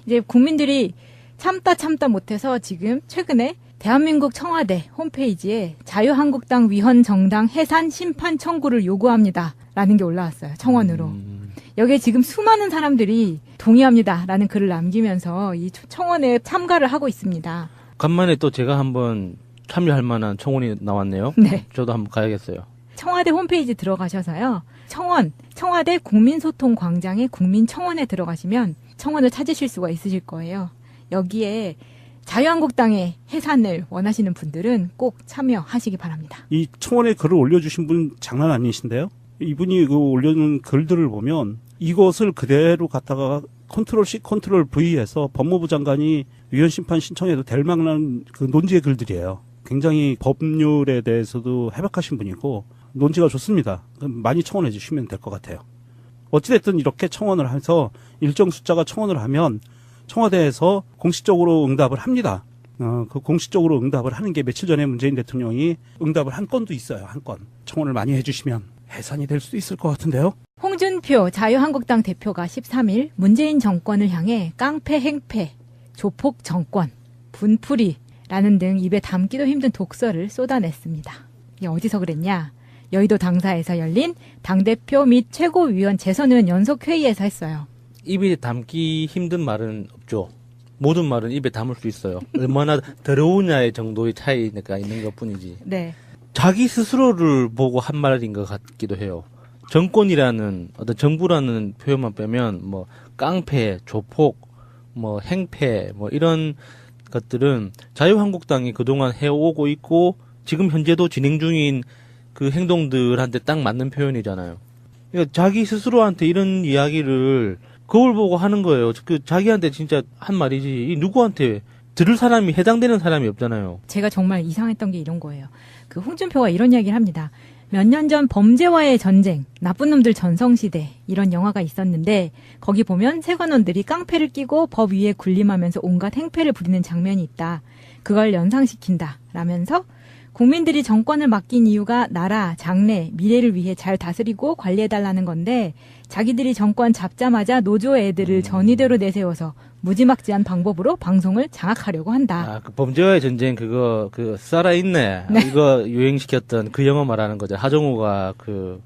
이제 국민들이 참다 못해서 지금 최근에 대한민국 청와대 홈페이지에 자유한국당 위헌 정당 해산 심판 청구를 요구합니다. 라는 게 올라왔어요. 청원으로. 여기에 지금 수많은 사람들이 동의합니다. 라는 글을 남기면서 이 청원에 참가를 하고 있습니다. 간만에 또 제가 한번 참여할 만한 청원이 나왔네요. 네. 저도 한번 가야겠어요. 청와대 홈페이지 들어가셔서요. 청와대 국민소통광장의 국민청원에 들어가시면 청원을 찾으실 수가 있으실 거예요. 여기에 자유한국당의 해산을 원하시는 분들은 꼭 참여하시기 바랍니다. 이 청원에 글을 올려주신 분 장난 아니신데요? 이분이 그 올려놓은 글들을 보면 이것을 그대로 갖다가 컨트롤-C, 컨트롤-V해서 법무부 장관이 위헌 심판 신청해도 될 만한 그 논지의 글들이에요. 굉장히 법률에 대해서도 해박하신 분이고 논지가 좋습니다. 많이 청원해 주시면 될 것 같아요. 어찌됐든 이렇게 청원을 해서 일정 숫자가 청원을 하면 청와대에서 공식적으로 응답을 합니다. 그 공식적으로 응답을 하는 게 며칠 전에 문재인 대통령이 응답을 한 건도 있어요. 한 건. 청원을 많이 해주시면 해산이 될 수도 있을 것 같은데요. 홍준표 자유한국당 대표가 13일 문재인 정권을 향해 깡패 행패, 조폭 정권, 분풀이라는 등 입에 담기도 힘든 독설을 쏟아냈습니다. 이게 어디서 그랬냐? 여의도 당사에서 열린 당대표 및 최고위원 재선의원 연석회의에서 했어요. 입에 담기 힘든 말은 없죠. 모든 말은 입에 담을 수 있어요. 얼마나 더러우냐의 정도의 차이가 있는 것뿐이지. 네. 자기 스스로를 보고 한 말인 것 같기도 해요. 정권이라는 어떤 정부라는 표현만 빼면 뭐 깡패, 조폭, 뭐 행패, 뭐 이런 것들은 자유한국당이 그동안 해오고 있고 지금 현재도 진행 중인 그 행동들한테 딱 맞는 표현이잖아요. 그러니까 자기 스스로한테 이런 이야기를 거울 보고 하는 거예요. 그 자기한테 진짜 한 말이지. 이 누구한테 들을 사람이 해당되는 사람이 없잖아요. 제가 정말 이상했던 게 이런 거예요. 그 홍준표가 이런 이야기를 합니다. 몇 년 전 범죄와의 전쟁, 나쁜 놈들 전성시대 이런 영화가 있었는데 거기 보면 세관원들이 깡패를 끼고 법 위에 군림하면서 온갖 행패를 부리는 장면이 있다. 그걸 연상시킨다. 라면서 국민들이 정권을 맡긴 이유가 나라, 장래, 미래를 위해 잘 다스리고 관리해달라는 건데 자기들이 정권 잡자마자 노조 애들을 전위대로 내세워서 무지막지한 방법으로 방송을 장악하려고 한다. 아, 그 범죄와의 전쟁 그거 살아있네. 네. 이거 유행시켰던 그 영화 말하는 거죠. 하정우가 그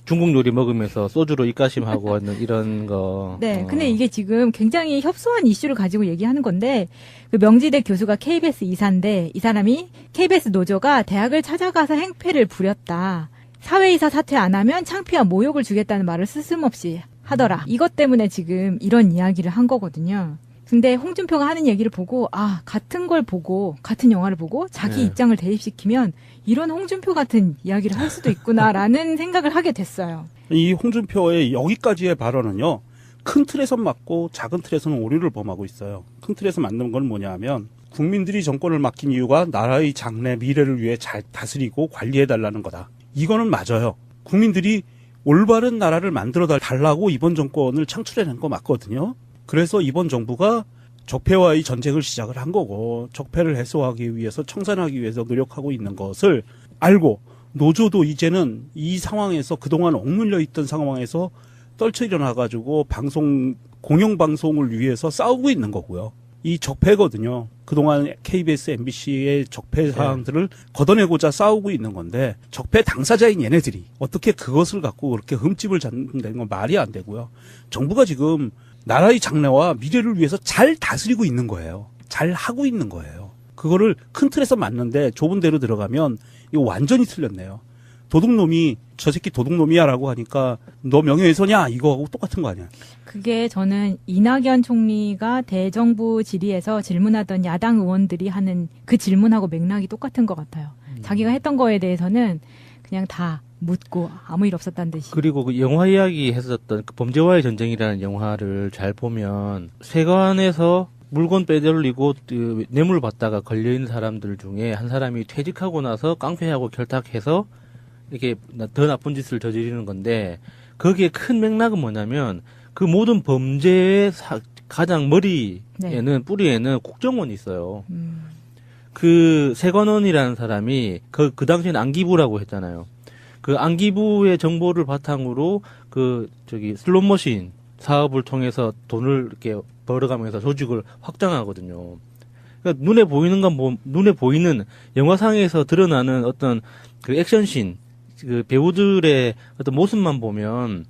중국 요리 먹으면서 소주로 입가심하고 하는 이런 거. 네, 근데 이게 지금 굉장히 협소한 이슈를 가지고 얘기하는 건데 그 명지대 교수가 KBS 이사인데 이 사람이 KBS 노조가 대학을 찾아가서 행패를 부렸다. 사회이사 사퇴 안 하면 창피한 모욕을 주겠다는 말을 스스럼없이 하더라. 이것 때문에 지금 이런 이야기를 한 거거든요. 근데 홍준표가 하는 얘기를 보고 같은 걸 보고 같은 영화를 보고 자기 입장을 대입시키면 이런 홍준표 같은 이야기를 할 수도 있구나라는 생각을 하게 됐어요. 이 홍준표의 여기까지의 발언은요. 큰 틀에서 맞고 작은 틀에서는 오류를 범하고 있어요. 큰 틀에서 맞는 건 뭐냐 하면 국민들이 정권을 맡긴 이유가 나라의 장래 미래를 위해 잘 다스리고 관리해달라는 거다. 이거는 맞아요. 국민들이 올바른 나라를 만들어 달라고 이번 정권을 창출해낸 거 맞거든요. 그래서 이번 정부가 적폐와의 전쟁을 시작을 한 거고 적폐를 해소하기 위해서 청산하기 위해서 노력하고 있는 것을 알고 노조도 이제는 이 상황에서 그동안 억눌려 있던 상황에서 떨쳐 일어나가지고 공영방송을 위해서 싸우고 있는 거고요. 이 적폐거든요. 그동안 KBS, MBC의 적폐 사항들을 걷어내고자 싸우고 있는 건데 적폐 당사자인 얘네들이 어떻게 그것을 갖고 그렇게 흠집을 잡는다는 건 말이 안 되고요. 정부가 지금 나라의 장래와 미래를 위해서 잘 다스리고 있는 거예요. 잘 하고 있는 거예요. 그거를 큰 틀에서 맞는데 좁은 데로 들어가면 이거 완전히 틀렸네요. 도둑놈이 저 새끼 도둑놈이야라고 하니까 너 명예훼손이야 이거하고 똑같은 거 아니야. 그게 저는 이낙연 총리가 대정부 질의에서 질문하던 야당 의원들이 하는 그 질문하고 맥락이 똑같은 것 같아요. 자기가 했던 거에 대해서는 그냥 다 묻고 아무 일 없었다는 듯이. 그리고 그 영화 이야기 했었던 그 범죄와의 전쟁이라는 영화를 잘 보면 세관에서 물건 빼돌리고 뇌물 받다가 걸려있는 사람들 중에 한 사람이 퇴직하고 나서 깡패하고 결탁해서 이렇게 더 나쁜 짓을 저지르는 건데 거기에 큰 맥락은 뭐냐면 그 모든 범죄의 가장 머리에는 뿌리에는 국정원이 있어요. 그 세관원이라는 사람이 그 당시에는 안기부라고 했잖아요. 그 안기부의 정보를 바탕으로 슬롯머신 사업을 통해서 돈을 이렇게 벌어가면서 조직을 확장하거든요. 그러니까 눈에 보이는 영화상에서 드러나는 어떤 그 액션씬, 그 배우들의 어떤 모습만 보면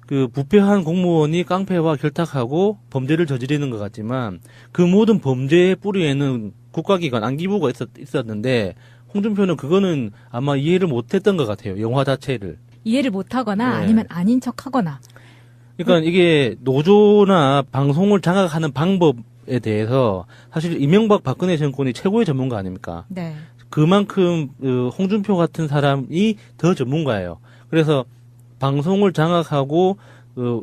그 부패한 공무원이 깡패와 결탁하고 범죄를 저지르는 것 같지만 그 모든 범죄의 뿌리에는 국가기관 안기부가 있었는데 홍준표는 그거는 아마 이해를 못했던 것 같아요. 영화 자체를. 이해를 못하거나 네. 아니면 아닌 척하거나. 그러니까 이게 노조나 방송을 장악하는 방법에 대해서 사실 이명박 박근혜 정권이 최고의 전문가 아닙니까? 네. 그만큼 홍준표 같은 사람이 더 전문가예요. 그래서 방송을 장악하고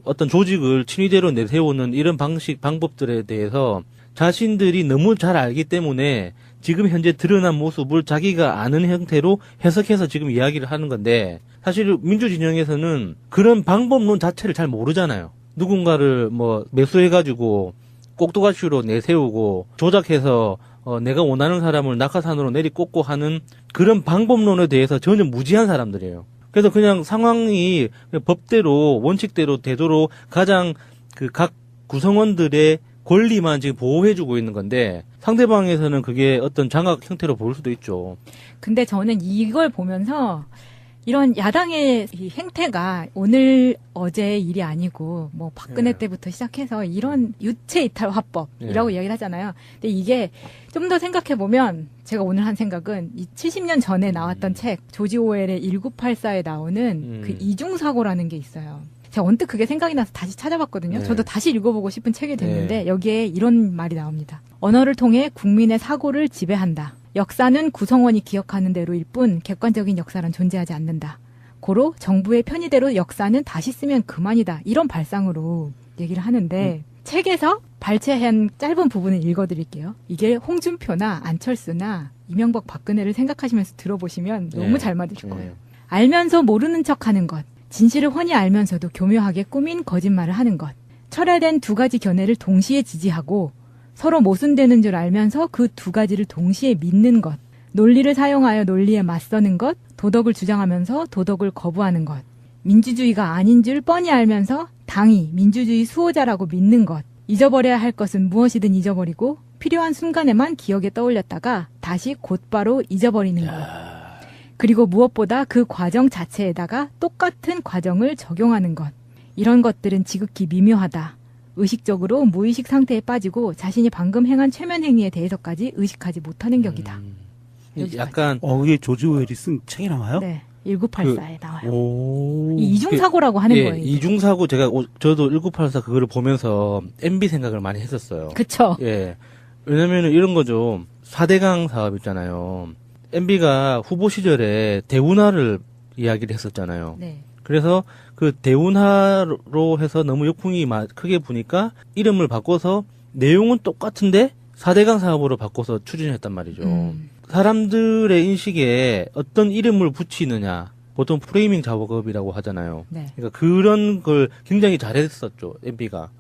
어떤 조직을 친위대로 내세우는 이런 방법들에 대해서 자신들이 너무 잘 알기 때문에 지금 현재 드러난 모습을 자기가 아는 형태로 해석해서 지금 이야기를 하는 건데 사실 민주진영에서는 그런 방법론 자체를 잘 모르잖아요. 누군가를 뭐 매수해가지고 꼭두가시로 내세우고 조작해서 내가 원하는 사람을 낙하산으로 내리꽂고 하는 그런 방법론에 대해서 전혀 무지한 사람들이에요. 그래서 그냥 상황이 법대로 원칙대로 되도록 가장 그 각 구성원들의 권리만 지금 보호해주고 있는 건데 상대방에서는 그게 어떤 장악 형태로 보일 수도 있죠. 근데 저는 이걸 보면서 이런 야당의 이 행태가 오늘 어제의 일이 아니고 뭐 박근혜 예. 때부터 시작해서 이런 유체 이탈 화법이라고 이야기를 하잖아요. 근데 이게 좀 더 생각해 보면 제가 오늘 한 생각은 이 70년 전에 나왔던 책 조지 오웰의 1984에 나오는 그 이중사고라는 게 있어요. 제가 언뜻 그게 생각이 나서 다시 찾아봤거든요. 네. 저도 다시 읽어보고 싶은 책이 됐는데 네. 여기에 이런 말이 나옵니다. 언어를 통해 국민의 사고를 지배한다. 역사는 구성원이 기억하는 대로일 뿐 객관적인 역사란 존재하지 않는다. 고로 정부의 편의대로 역사는 다시 쓰면 그만이다. 이런 발상으로 얘기를 하는데 책에서 발췌한 짧은 부분을 읽어드릴게요. 이게 홍준표나 안철수나 이명박 박근혜를 생각하시면서 들어보시면 너무 네. 잘 맞으실 거예요. 네. 알면서 모르는 척하는 것. 진실을 훤히 알면서도 교묘하게 꾸민 거짓말을 하는 것. 철회된 두 가지 견해를 동시에 지지하고 서로 모순되는 줄 알면서 그 두 가지를 동시에 믿는 것. 논리를 사용하여 논리에 맞서는 것. 도덕을 주장하면서 도덕을 거부하는 것. 민주주의가 아닌 줄 뻔히 알면서 당이 민주주의 수호자라고 믿는 것. 잊어버려야 할 것은 무엇이든 잊어버리고 필요한 순간에만 기억에 떠올렸다가 다시 곧바로 잊어버리는 것. 그리고 무엇보다 그 과정 자체에다가 똑같은 과정을 적용하는 것. 이런 것들은 지극히 미묘하다. 의식적으로 무의식 상태에 빠지고 자신이 방금 행한 최면 행위에 대해서까지 의식하지 못하는 격이다. 약간 그게 조지 오웰이 쓴 책이 나와요? 네. 1984에 나와요. 오. 이 이중사고라고 하는 예, 거예요. 이게. 이중사고 저도 1984 그거를 보면서 MB 생각을 많이 했었어요. 그쵸. 예. 왜냐면은 이런 거죠. 4대강 사업 있잖아요. MB가 후보 시절에 대운하를 이야기를 했었잖아요. 네. 그래서 그 대운하로 해서 너무 역풍이 크게 부니까 이름을 바꿔서 내용은 똑같은데 4대강 사업으로 바꿔서 추진했단 말이죠. 사람들의 인식에 어떤 이름을 붙이느냐. 보통 프레이밍 작업이라고 하잖아요. 네. 그러니까 그런 걸 굉장히 잘했었죠. MB가.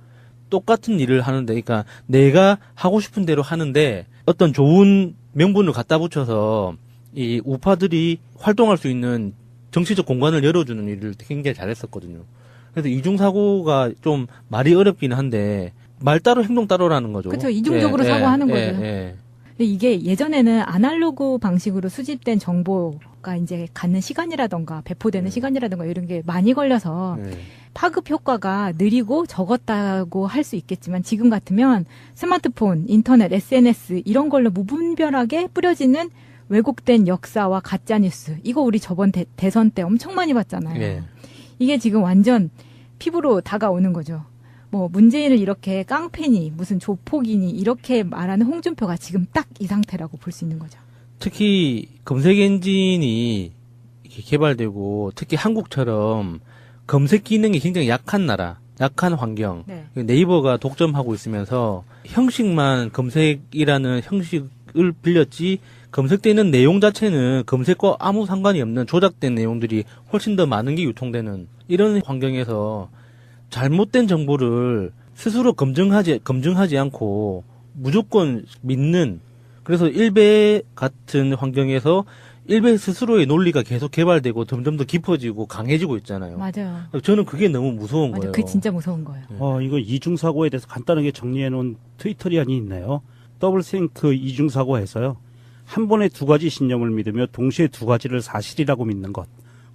똑같은 일을 하는데, 그러니까 내가 하고 싶은 대로 하는데 어떤 좋은 명분을 갖다 붙여서 이 우파들이 활동할 수 있는 정치적 공간을 열어주는 일을 굉장히 잘했었거든요. 그래서 이중사고가 좀 말이 어렵긴 한데 말 따로 행동 따로라는 거죠. 그쵸. 이중적으로 사고하는 거죠. 예. 근데 이게 예전에는 아날로그 방식으로 수집된 정보가 이제 갖는 시간이라던가 배포되는 시간이라던가 이런 게 많이 걸려서 예. 파급 효과가 느리고 적었다고 할 수 있겠지만 지금 같으면 스마트폰, 인터넷, SNS 이런 걸로 무분별하게 뿌려지는 왜곡된 역사와 가짜뉴스 이거 우리 저번 대선 때 엄청 많이 봤잖아요. 예. 이게 지금 완전 피부로 다가오는 거죠. 뭐 문재인을 이렇게 깡패니 무슨 조폭이니 이렇게 말하는 홍준표가 지금 딱 이 상태라고 볼 수 있는 거죠. 특히 검색 엔진이 이렇게 개발되고 특히 한국처럼 검색 기능이 굉장히 약한 나라, 약한 환경. 네. 네이버가 독점하고 있으면서 형식만 검색이라는 형식을 빌렸지 검색되는 내용 자체는 검색과 아무 상관이 없는 조작된 내용들이 훨씬 더 많은 게 유통되는 이런 환경에서 잘못된 정보를 스스로 검증하지 않고 무조건 믿는 그래서 일베 같은 환경에서 일베 스스로의 논리가 계속 개발되고 점점 더 깊어지고 강해지고 있잖아요. 맞아요. 저는 그게 너무 무서운 맞아요. 거예요. 그게 진짜 무서운 거예요. 이거 이중사고에 대해서 간단하게 정리해 놓은 트위터리안이 있네요. 더블싱크 이중사고에서요. 한 번에 두 가지 신념을 믿으며 동시에 두 가지를 사실이라고 믿는 것.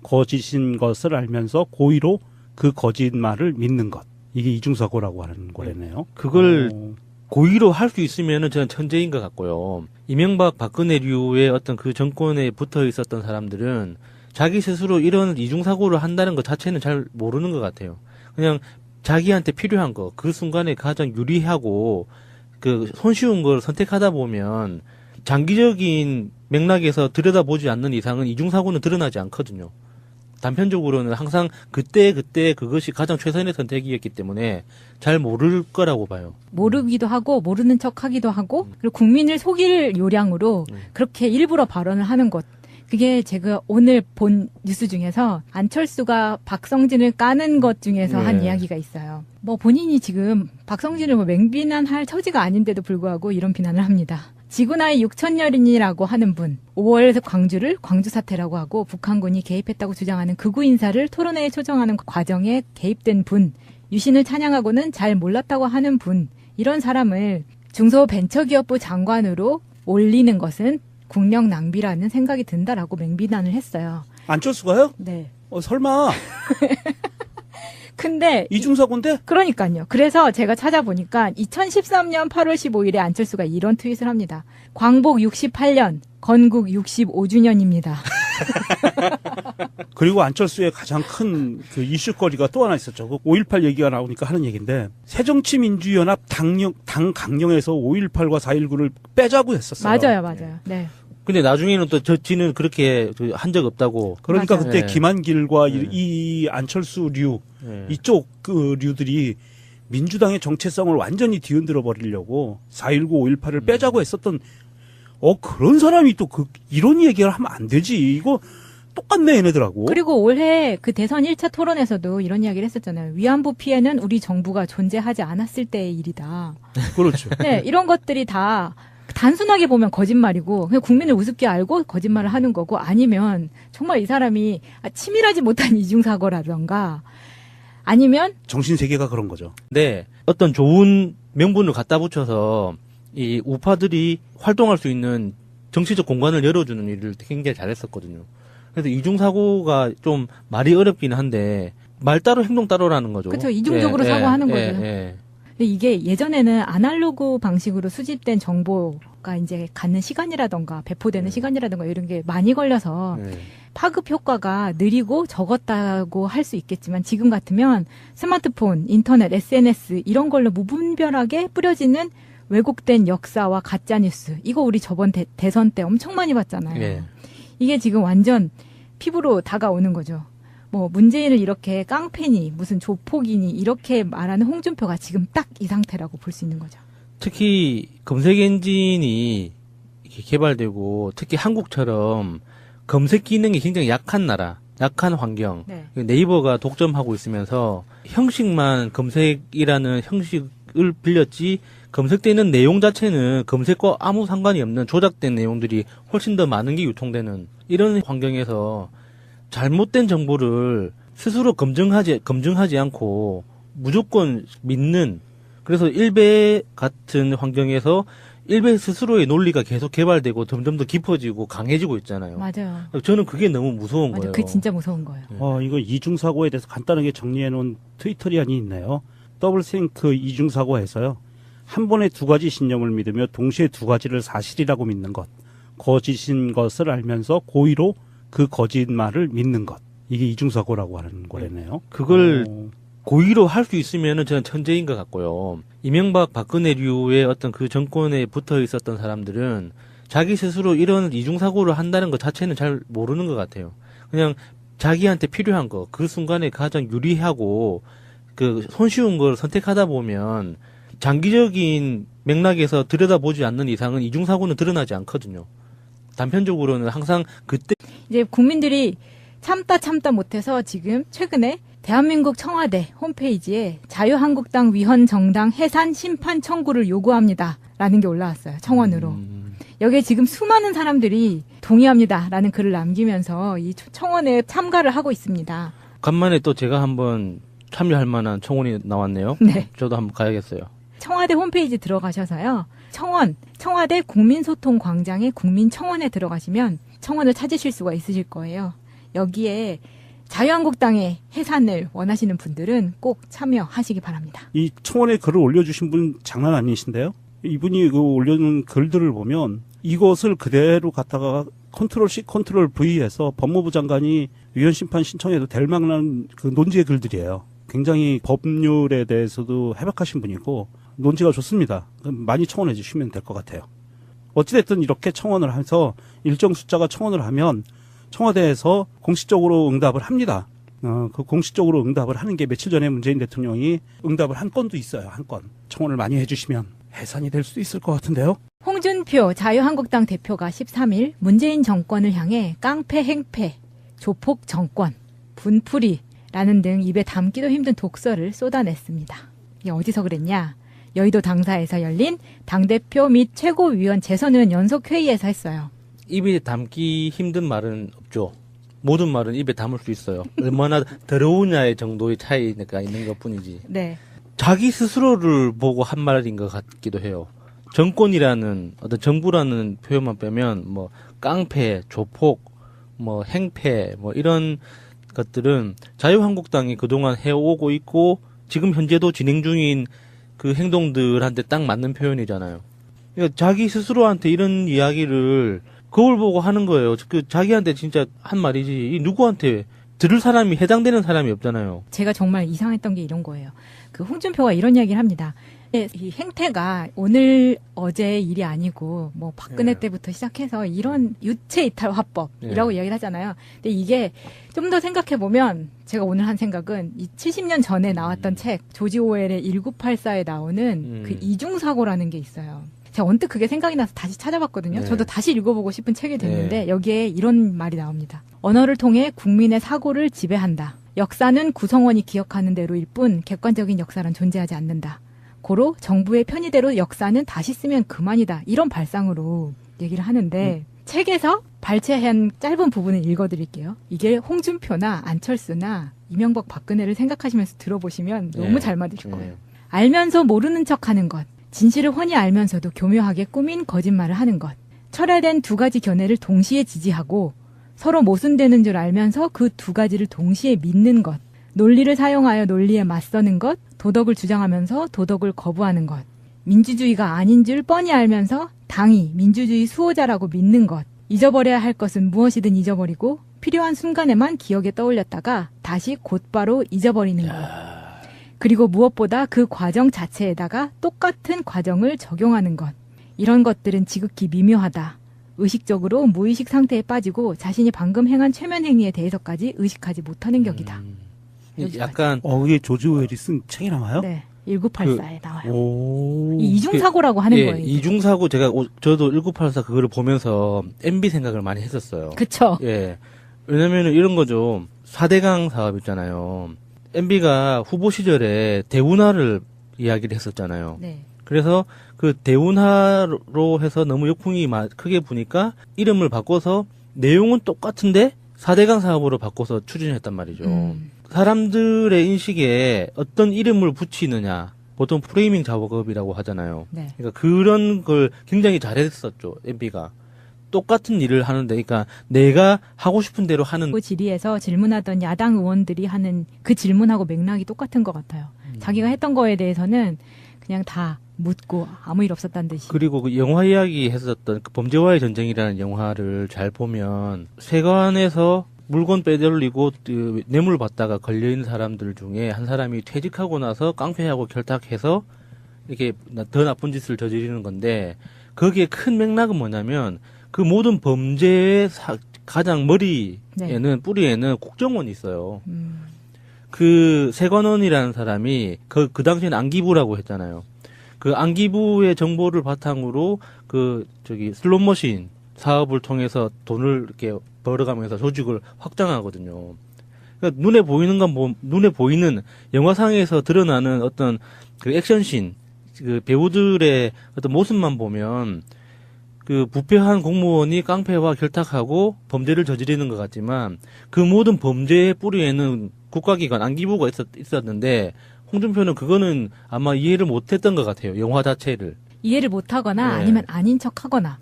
거짓인 것을 알면서 고의로 그 거짓말을 믿는 것. 이게 이중사고라고 하는 거래네요. 그걸 고의로 할 수 있으면은 저는 천재인 것 같고요. 이명박 박근혜류의 어떤 그 정권에 붙어 있었던 사람들은 자기 스스로 이런 이중사고를 한다는 것 자체는 잘 모르는 것 같아요. 그냥 자기한테 필요한 거, 그 순간에 가장 유리하고 그 손쉬운 걸 선택하다 보면 장기적인 맥락에서 들여다보지 않는 이상은 이중사고는 드러나지 않거든요. 단편적으로는 항상 그때 그것이 가장 최선의 선택이었기 때문에 잘 모를 거라고 봐요. 모르기도 하고 모르는 척하기도 하고 그리고 국민을 속일 요량으로 그렇게 일부러 발언을 하는 것. 그게 제가 오늘 본 뉴스 중에서 안철수가 박성진을 까는 것 중에서 한 네. 이야기가 있어요. 뭐 본인이 지금 박성진을 뭐 맹비난할 처지가 아닌데도 불구하고 이런 비난을 합니다. 지구 나이 6천년이라고 하는 분, 5월 광주를 광주 사태라고 하고 북한군이 개입했다고 주장하는 극우 인사를 토론회에 초청하는 과정에 개입된 분, 유신을 찬양하고는 잘 몰랐다고 하는 분, 이런 사람을 중소벤처기업부 장관으로 올리는 것은 국력 낭비라는 생각이 든다라고 맹비난을 했어요. 안철수가요? 네. 설마 근데 이중사고인데? 그러니까요. 그래서 제가 찾아보니까 2013년 8월 15일에 안철수가 이런 트윗을 합니다. 광복 68년, 건국 65주년입니다. 그리고 안철수의 가장 큰 그 이슈거리가 또 하나 있었죠. 그 5.18 얘기가 나오니까 하는 얘기인데 새정치민주연합 당 강령에서 5.18과 4.19를 빼자고 했었어요. 맞아요. 네. 근데 나중에는 또 지는 그렇게 한 적 없다고. 그러니까 맞아요. 그때 네. 김한길과 네. 이 안철수류 네. 이쪽 그 류들이 민주당의 정체성을 완전히 뒤흔들어 버리려고 4.19, 5.18을 빼자고 했었던 그런 사람이 또 이런 얘기를 하면 안 되지. 이거 똑같네 얘네들하고. 그리고 올해 그 대선 1차 토론에서도 이런 이야기를 했었잖아요. 위안부 피해는 우리 정부가 존재하지 않았을 때의 일이다. 그렇죠. 네, 이런 것들이 다 단순하게 보면 거짓말이고 그냥 국민을 우습게 알고 거짓말을 하는 거고 아니면 정말 이 사람이 치밀하지 못한 이중사고라던가 아니면 정신세계가 그런 거죠. 네. 어떤 좋은 명분을 갖다 붙여서 이 우파들이 활동할 수 있는 정치적 공간을 열어주는 일을 굉장히 잘했었거든요. 그래서 이중사고가 좀 말이 어렵긴 한데 말 따로 행동 따로라는 거죠. 그렇죠. 이중적으로 사고하는 거죠. 예. 근데 이게 예전에는 아날로그 방식으로 수집된 정보가 이제 갖는 시간이라던가 배포되는 시간이라던가 이런 게 많이 걸려서 예. 파급 효과가 느리고 적었다고 할 수 있겠지만 지금 같으면 스마트폰, 인터넷, SNS 이런 걸로 무분별하게 뿌려지는 왜곡된 역사와 가짜뉴스 이거 우리 저번 대선 때 엄청 많이 봤잖아요. 예. 이게 지금 완전 피부로 다가오는 거죠. 뭐 문재인을 이렇게 깡패니 무슨 조폭이니 이렇게 말하는 홍준표가 지금 딱 이 상태라고 볼 수 있는 거죠. 특히 검색 엔진이 이렇게 개발되고 특히 한국처럼 검색 기능이 굉장히 약한 나라, 약한 환경. 네. 네이버가 독점하고 있으면서 형식만 검색이라는 형식을 빌렸지 검색되는 내용 자체는 검색과 아무 상관이 없는 조작된 내용들이 훨씬 더 많은 게 유통되는 이런 환경에서 잘못된 정보를 스스로 검증하지 않고 무조건 믿는 그래서 일베 같은 환경에서 일베 스스로의 논리가 계속 개발되고 점점 더 깊어지고 강해지고 있잖아요. 맞아요. 저는 그게 너무 무서운 맞아요. 거예요. 그게 진짜 무서운 거예요. 이거 이중사고에 대해서 간단하게 정리해 놓은 트위터리안이 있네요. 더블싱크 이중사고에서요. 한 번에 두 가지 신념을 믿으며 동시에 두 가지를 사실이라고 믿는 것. 거짓인 것을 알면서 고의로 그 거짓말을 믿는 것. 이게 이중사고라고 하는 거래네요. 그걸 고의로 할 수 있으면은 저는 천재인 것 같고요. 이명박 박근혜류의 어떤 그 정권에 붙어 있었던 사람들은 자기 스스로 이런 이중사고를 한다는 것 자체는 잘 모르는 것 같아요. 그냥 자기한테 필요한 거, 그 순간에 가장 유리하고 그 손쉬운 걸 선택하다 보면 장기적인 맥락에서 들여다보지 않는 이상은 이중사고는 드러나지 않거든요. 단편적으로는 항상 그때 이제 국민들이 참다 못해서 지금 최근에 대한민국 청와대 홈페이지에 자유한국당 위헌 정당 해산 심판 청구를 요구합니다. 라는 게 올라왔어요. 청원으로. 여기에 지금 수많은 사람들이 동의합니다라는 글을 남기면서 이 청원에 참가를 하고 있습니다. 간만에 또 제가 한번 참여할 만한 청원이 나왔네요. 네. 저도 한번 가야겠어요. 청와대 홈페이지 들어가셔서요. 청와대 국민소통광장의 국민청원에 들어가시면 청원을 찾으실 수가 있으실 거예요. 여기에 자유한국당의 해산을 원하시는 분들은 꼭 참여하시기 바랍니다. 이 청원에 글을 올려주신 분 장난 아니신데요? 이분이 그 올려놓은 글들을 보면 이것을 그대로 갖다가 컨트롤 C, 컨트롤 V해서 법무부 장관이 위헌 심판 신청해도 될 만한 그 논지의 글들이에요. 굉장히 법률에 대해서도 해박하신 분이고 논지가 좋습니다. 많이 청원해 주시면 될 것 같아요. 어찌됐든 이렇게 청원을 해서 일정 숫자가 청원을 하면 청와대에서 공식적으로 응답을 합니다. 그 공식적으로 응답을 하는 게 며칠 전에 문재인 대통령이 응답을 한 건도 있어요. 한 건. 청원을 많이 해주시면 해산이 될 수도 있을 것 같은데요. 홍준표 자유한국당 대표가 13일 문재인 정권을 향해 깡패 행패, 조폭 정권, 분풀이라는 등 입에 담기도 힘든 독설을 쏟아냈습니다. 이게 어디서 그랬냐? 여의도 당사에서 열린 당대표 및 최고위원 재선의원 연석회의에서 했어요. 입에 담기 힘든 말은 없죠. 모든 말은 입에 담을 수 있어요. 얼마나 더러우냐의 정도의 차이가 있는 것 뿐이지. 네. 자기 스스로를 보고 한 말인 것 같기도 해요. 정권이라는 어떤 정부라는 표현만 빼면 뭐 깡패, 조폭, 뭐 행패 뭐 이런 것들은 자유한국당이 그동안 해오고 있고 지금 현재도 진행 중인 그 행동들한테 딱 맞는 표현이잖아요. 그러니까 자기 스스로한테 이런 이야기를 거울 보고 하는 거예요. 그 자기한테 진짜 한 말이지. 이 누구한테 들을 사람이 해당되는 사람이 없잖아요. 제가 정말 이상했던 게 이런 거예요. 그 홍준표가 이런 이야기를 합니다. 이 행태가 오늘 어제 일이 아니고 뭐 박근혜 네. 때부터 시작해서 이런 유체 이탈 화법이라고 네. 이야기를 하잖아요. 근데 이게 좀 더 생각해 보면 제가 오늘 한 생각은 이 70년 전에 나왔던 책 조지 오웰의 1984에 나오는 그 이중사고라는 게 있어요. 제가 언뜻 그게 생각이 나서 다시 찾아봤거든요. 네. 저도 다시 읽어보고 싶은 책이 됐는데 여기에 이런 말이 나옵니다. 언어를 통해 국민의 사고를 지배한다. 역사는 구성원이 기억하는 대로일 뿐 객관적인 역사는 존재하지 않는다. 고로 정부의 편의대로 역사는 다시 쓰면 그만이다. 이런 발상으로 얘기를 하는데 책에서 발췌한 짧은 부분을 읽어드릴게요. 이게 홍준표나 안철수나 이명박 박근혜를 생각하시면서 들어보시면 너무 잘 맞으실 거예요. 알면서 모르는 척하는 것. 진실을 훤히 알면서도 교묘하게 꾸민 거짓말을 하는 것. 철회된 두 가지 견해를 동시에 지지하고 서로 모순되는 줄 알면서 그 두 가지를 동시에 믿는 것. 논리를 사용하여 논리에 맞서는 것. 도덕을 주장하면서 도덕을 거부하는 것. 민주주의가 아닌 줄 뻔히 알면서 당이 민주주의 수호자라고 믿는 것. 잊어버려야 할 것은 무엇이든 잊어버리고 필요한 순간에만 기억에 떠올렸다가 다시 곧바로 잊어버리는 것. 그리고 무엇보다 그 과정 자체에다가 똑같은 과정을 적용하는 것. 이런 것들은 지극히 미묘하다. 의식적으로 무의식 상태에 빠지고 자신이 방금 행한 최면 행위에 대해서까지 의식하지 못하는 격이다. 약간 이게 조지 오웰이 쓴 책이 나와요? 네. 1984에 나와요. 오. 이 이중사고라고 하는 거예요. 이게. 이중사고 저도 1984 그거를 보면서 MB 생각을 많이 했었어요. 그쵸. 예. 왜냐면은 이런 거죠. 4대강 사업 있잖아요. MB가 후보 시절에 대운하를 이야기를 했었잖아요. 네. 그래서 그 대운하로 해서 너무 역풍이 크게 부니까 이름을 바꿔서 내용은 똑같은데 4대강 사업으로 바꿔서 추진했단 말이죠. 사람들의 인식에 어떤 이름을 붙이느냐. 보통 프레이밍 작업이라고 하잖아요. 네. 그러니까 그런 걸 굉장히 잘했었죠. MB가. 똑같은 일을 하는데, 그러니까 내가 하고 싶은 대로 하는. 그 질의에서 질문하던 야당 의원들이 하는 그 질문하고 맥락이 똑같은 것 같아요. 자기가 했던 거에 대해서는 그냥 다 묻고 아무 일 없었다는 듯이. 그리고 그 영화 이야기 했었던 그 범죄와의 전쟁이라는 영화를 잘 보면 세관에서 물건 빼돌리고 그 뇌물 받다가 걸려있는 사람들 중에 한 사람이 퇴직하고 나서 깡패하고 결탁해서 이렇게 더 나쁜 짓을 저지르는 건데 거기에 큰 맥락은 뭐냐면 그 모든 범죄의 가장 머리에는 뿌리에는 국정원이 있어요. 그 세관원이라는 사람이 그 당시에는 안기부라고 했잖아요. 그 안기부의 정보를 바탕으로 슬롯머신 사업을 통해서 돈을 이렇게 벌어가면서 조직을 확장하거든요. 그러니까 눈에 보이는 영화상에서 드러나는 어떤 그 액션씬, 그 배우들의 어떤 모습만 보면 그 부패한 공무원이 깡패와 결탁하고 범죄를 저지르는 것 같지만 그 모든 범죄의 뿌리에는 국가기관 안기부가 있었는데 홍준표는 그거는 아마 이해를 못했던 것 같아요. 영화 자체를. 이해를 못하거나 네. 아니면 아닌 척하거나.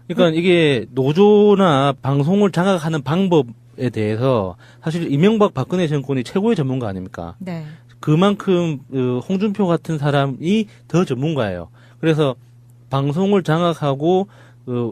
그러니까 이게 노조나 방송을 장악하는 방법에 대해서 사실 이명박 박근혜 정권이 최고의 전문가 아닙니까? 네. 그만큼 홍준표 같은 사람이 더 전문가예요. 그래서 방송을 장악하고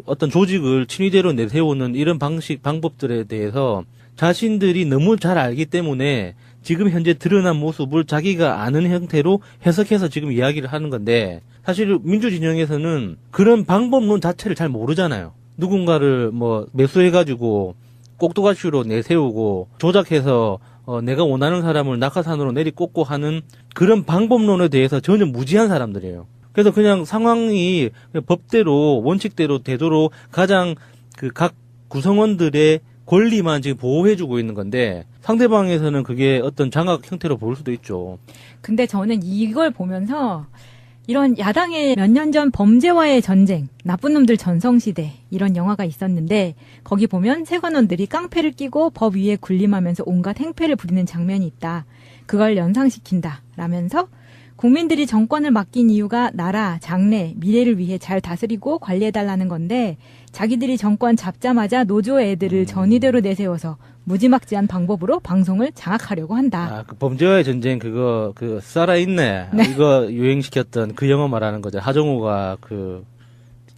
어떤 조직을 친위대로 내세우는 이런 방법들에 대해서 자신들이 너무 잘 알기 때문에 지금 현재 드러난 모습을 자기가 아는 형태로 해석해서 지금 이야기를 하는 건데 사실 민주진영에서는 그런 방법론 자체를 잘 모르잖아요. 누군가를 뭐 매수해가지고 꼭두가시로 내세우고 조작해서 내가 원하는 사람을 낙하산으로 내리꽂고 하는 그런 방법론에 대해서 전혀 무지한 사람들이에요. 그래서 그냥 상황이 법대로 원칙대로 되도록 가장 그 각 구성원들의 권리만 지금 보호해주고 있는 건데 상대방에서는 그게 어떤 장악 형태로 보일 수도 있죠. 근데 저는 이걸 보면서 이런 야당의 몇 년 전 범죄와의 전쟁, 나쁜 놈들 전성시대 이런 영화가 있었는데 거기 보면 세관원들이 깡패를 끼고 법 위에 군림하면서 온갖 행패를 부리는 장면이 있다. 그걸 연상시킨다. 라면서 국민들이 정권을 맡긴 이유가 나라, 장래, 미래를 위해 잘 다스리고 관리해달라는 건데 자기들이 정권 잡자마자 노조 애들을 전위대로 내세워서 무지막지한 방법으로 방송을 장악하려고 한다. 아, 그 범죄와의 전쟁 그거 살아있네. 네. 이거 유행시켰던 그 영화 말하는 거죠. 하정우가 그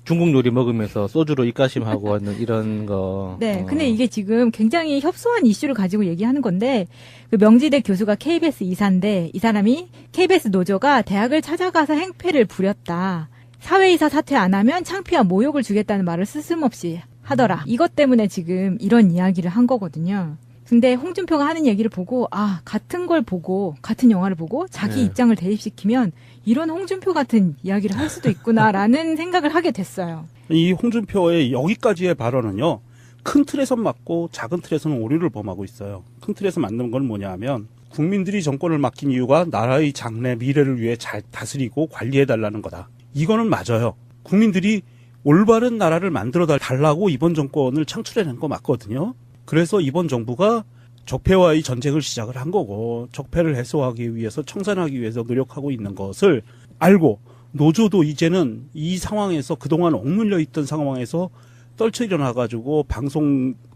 중국 요리 먹으면서 소주로 입가심하고 하는 이런 거. 네, 근데 이게 지금 굉장히 협소한 이슈를 가지고 얘기하는 건데 그 명지대 교수가 KBS 이사인데 이 사람이 KBS 노조가 대학을 찾아가서 행패를 부렸다. 사회이사 사퇴 안 하면 창피와 모욕을 주겠다는 말을 스스럼없이 하더라. 이것 때문에 지금 이런 이야기를 한 거거든요. 근데 홍준표가 하는 얘기를 보고 같은 걸 보고 같은 영화를 보고 자기 네. 입장을 대입시키면 이런 홍준표 같은 이야기를 할 수도 있구나라는 생각을 하게 됐어요. 이 홍준표의 여기까지의 발언은요. 큰 틀에선 맞고 작은 틀에서는 오류를 범하고 있어요. 큰 틀에서 맞는 건 뭐냐 하면 국민들이 정권을 맡긴 이유가 나라의 장래 미래를 위해 잘 다스리고 관리해달라는 거다. 이거는 맞아요. 국민들이 올바른 나라를 만들어 달라고 이번 정권을 창출해낸 거 맞거든요. 그래서 이번 정부가 적폐와의 전쟁을 시작을 한 거고 적폐를 해소하기 위해서 청산하기 위해서 노력하고 있는 것을 알고 노조도 이제는 이 상황에서 그동안 억눌려 있던 상황에서 떨쳐 일어나가지고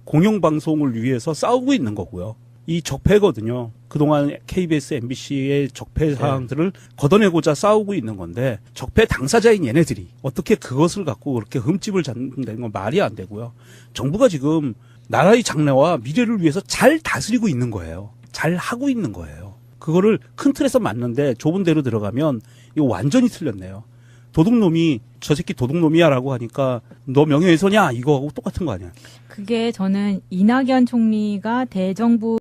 공영방송을 위해서 싸우고 있는 거고요. 이 적폐거든요. 그동안 KBS, MBC의 적폐 사항들을 걷어내고자 싸우고 있는 건데 적폐 당사자인 얘네들이 어떻게 그것을 갖고 그렇게 흠집을 잡는다는 건 말이 안 되고요. 정부가 지금 나라의 장래와 미래를 위해서 잘 다스리고 있는 거예요. 잘 하고 있는 거예요. 그거를 큰 틀에서 맞는데 좁은 데로 들어가면 이거 완전히 틀렸네요. 도둑놈이 저 새끼 도둑놈이야라고 하니까 너 명예훼손이야 이거하고 똑같은 거 아니야. 그게 저는 이낙연 총리가 대정부